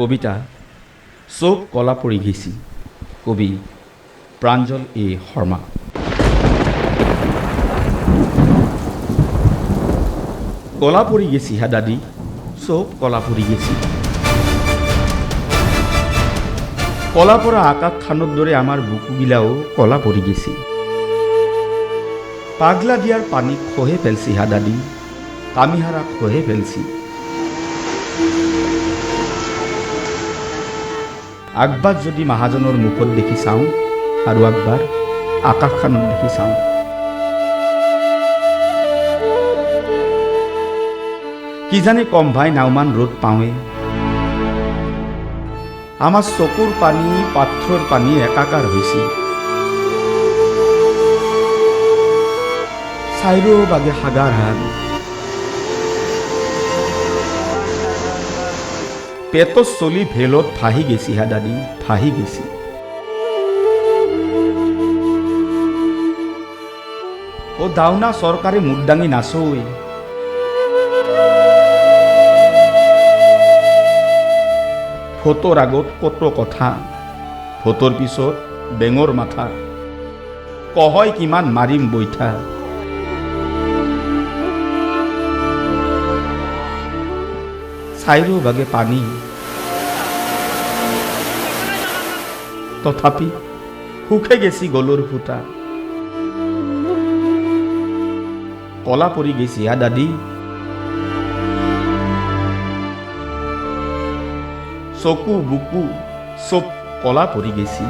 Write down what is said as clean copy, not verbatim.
কবিতা চোখ কলা পৰি গেছি কবি প্ৰাঞ্জল এ শৰ্মা। কলা পৰি গেছি হা দাদি, চোখ কলা পৰি গেছি। কলা পৰা আকাশ খানৰ দৰে আমাৰ বুকুগিলাও কলা পৰি গেছি। পাগলা দিয়াৰ পানী খহে ফেলছি হা দাদি, কামিহাৰা খহে ফেলছি। আগবাৰ যদি মহাজনৰ মুখত দেখি চাওঁ আৰু আগবাৰ আকাশখানত দেখি চাওঁ। কিজানি কম ভাই নাওমান ৰ'দ পাওঁৱে। আমাৰ চকুৰ পানী পাথৰৰ পানী একাকাৰ হৈছি। চাইৰো বাগে সাগাৰ হান পেটত চলি ভেলত ভাহি গেছি হা দাদি, ভাহি গেছি। ও দাওনা চৰকাৰে মুখ দাঙি নাচই। ভোটৰ আগত কত কথা, ভোটৰ পিছত বেঙৰ মাথা। কহয় কিমান মাৰিম বৈঠা। চাইৰো বাগে পানী, তথাপি সুখে গেছি গলৰ ফুটা। কলা পৰি গেছি হা দাদি, চকু বুকু চব কলা পৰি গেছি।